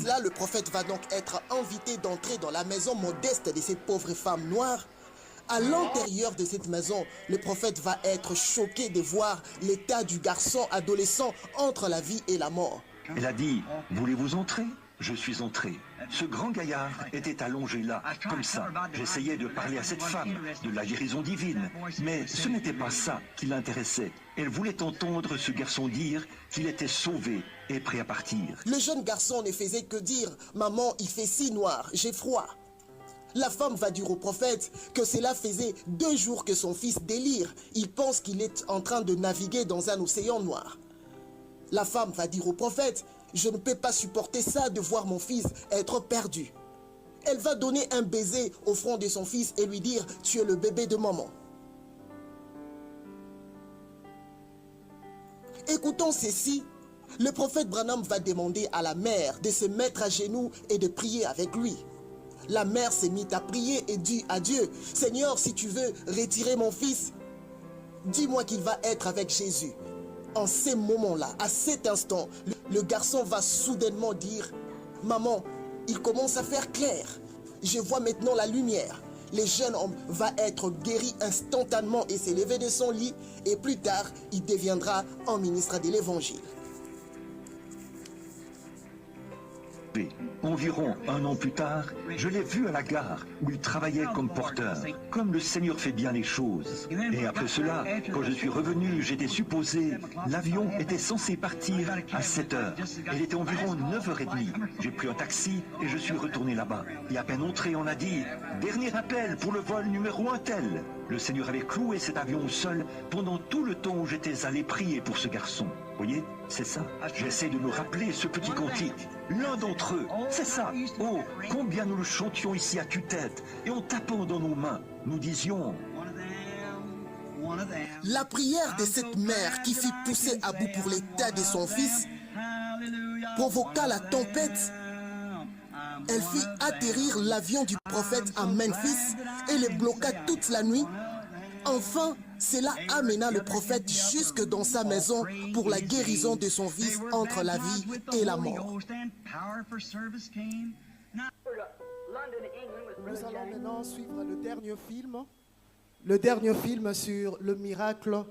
cela, le prophète va donc être invité d'entrer dans la maison modeste de cette pauvre femme noire. À l'intérieur de cette maison, le prophète va être choqué de voir l'état du garçon adolescent entre la vie et la mort. Elle a dit, voulez-vous entrer? Je suis entré. Ce grand gaillard était allongé là, comme ça. J'essayais de parler à cette femme de la guérison divine, mais ce n'était pas ça qui l'intéressait. Elle voulait entendre ce garçon dire qu'il était sauvé et prêt à partir. Le jeune garçon ne faisait que dire « Maman, il fait si noir, j'ai froid ». La femme va dire au prophète que cela faisait 2 jours que son fils délire. Il pense qu'il est en train de naviguer dans un océan noir. La femme va dire au prophète « Je ne peux pas supporter ça de voir mon fils être perdu ». Elle va donner un baiser au front de son fils et lui dire « Tu es le bébé de maman ». Écoutons ceci, le prophète Branham va demander à la mère de se mettre à genoux et de prier avec lui. La mère s'est mise à prier et dit à Dieu, « Seigneur, si tu veux retirer mon fils, dis-moi qu'il va être avec Jésus. » En ces moments-là, à cet instant, le garçon va soudainement dire, « Maman, il commence à faire clair. Je vois maintenant la lumière. » Le jeune homme va être guéri instantanément et s'élever de son lit et plus tard, il deviendra un ministre de l'Évangile. Environ 1 an plus tard, je l'ai vu à la gare où il travaillait comme porteur, comme le Seigneur fait bien les choses. Et après cela, quand je suis revenu, j'étais supposé, l'avion était censé partir à 7 heures. Il était environ 9h30. J'ai pris un taxi et je suis retourné là-bas. Et à peine entré, on a dit, dernier appel pour le vol numéro 1 tel. Le Seigneur avait cloué cet avion au sol pendant tout le temps où j'étais allé prier pour ce garçon. Voyez, c'est ça. J'essaie de me rappeler ce petit cantique. L'un d'entre eux, c'est ça. Oh, combien nous le chantions ici à tue-tête. Et en tapant dans nos mains, nous disions... La prière de cette mère qui fit pousser à bout pour l'état de son fils provoqua la tempête. Elle fit atterrir l'avion du prophète à Memphis et le bloqua toute la nuit. Enfin, cela amena le prophète jusque dans sa maison pour la guérison de son fils entre la vie et la mort. Nous allons maintenant suivre le dernier film. Le dernier film sur le miracle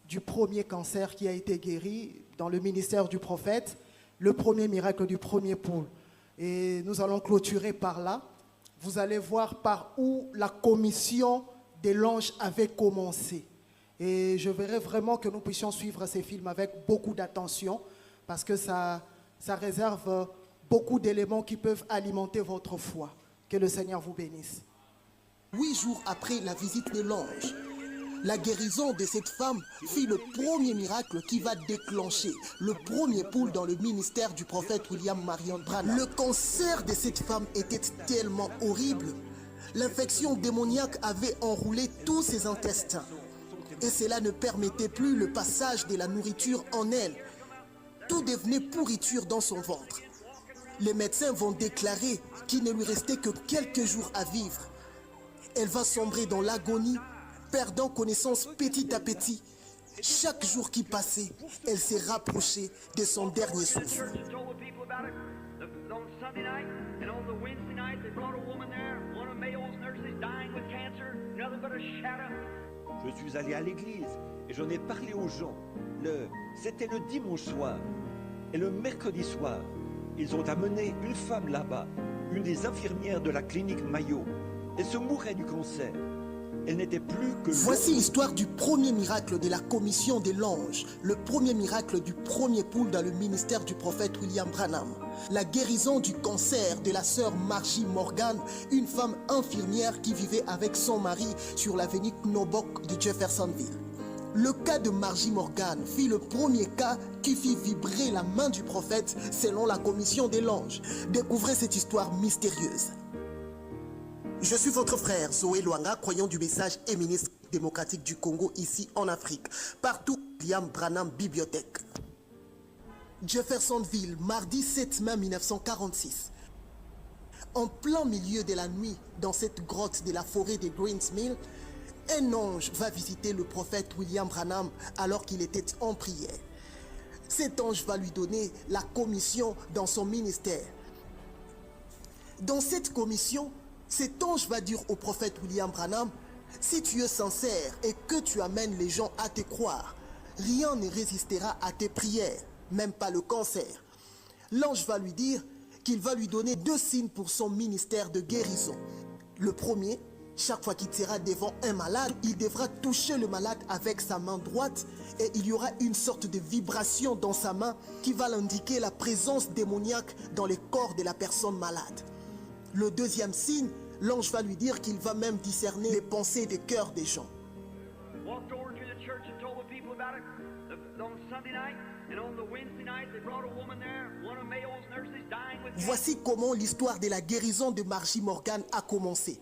du premier cancer qui a été guéri dans le ministère du prophète. Le premier miracle du premier pôle. Et nous allons clôturer par là. Vous allez voir par où la commission des l'ange avait commencé. Et je verrai vraiment que nous puissions suivre ces films avec beaucoup d'attention parce que ça réserve beaucoup d'éléments qui peuvent alimenter votre foi. Que le Seigneur vous bénisse. 8 jours après la visite de l'ange, la guérison de cette femme fit le premier miracle qui va déclencher le premier pôle dans le ministère du prophète William Marion Branham. Le cancer de cette femme était tellement horrible. L'infection démoniaque avait enroulé tous ses intestins. Et cela ne permettait plus le passage de la nourriture en elle. Tout devenait pourriture dans son ventre. Les médecins vont déclarer qu'il ne lui restait que quelques jours à vivre. Elle va sombrer dans l'agonie, perdant connaissance petit à petit. Chaque jour qui passait, elle s'est rapprochée de son dernier souffle. Je suis allé à l'église et j'en ai parlé aux gens. C'était le dimanche soir. Et le mercredi soir, ils ont amené une femme là-bas, une des infirmières de la clinique Mayo. Elle se mourait du cancer. Elle n'était plus que... Voici l'histoire du premier miracle de la commission de l'ange, le premier miracle du premier pôle dans le ministère du prophète William Branham. La guérison du cancer de la sœur Margie Morgan, une femme infirmière qui vivait avec son mari sur l'avenue Knobloch de Jeffersonville. Le cas de Margie Morgan fut le premier cas qui fit vibrer la main du prophète selon la commission de l'ange. Découvrez cette histoire mystérieuse. Je suis votre frère Zoé Luanga, croyant du message et ministre démocratique du Congo ici en Afrique. Partout, William Branham Bibliothèque. Jeffersonville, mardi 7 mai 1946. En plein milieu de la nuit, dans cette grotte de la forêt de Greens Mill, un ange va visiter le prophète William Branham alors qu'il était en prière. Cet ange va lui donner la commission dans son ministère. Dans cette commission, cet ange va dire au prophète William Branham, si tu es sincère et que tu amènes les gens à te croire, rien ne résistera à tes prières, même pas le cancer. L'ange va lui dire qu'il va lui donner 2 signes pour son ministère de guérison. Le premier, chaque fois qu'il sera devant un malade, il devra toucher le malade avec sa main droite et il y aura une sorte de vibration dans sa main qui va l'indiquer la présence démoniaque dans le corps de la personne malade. Le deuxième signe, l'ange va lui dire qu'il va même discerner les pensées des cœurs des gens. Voici comment l'histoire de la guérison de Margie Morgan a commencé.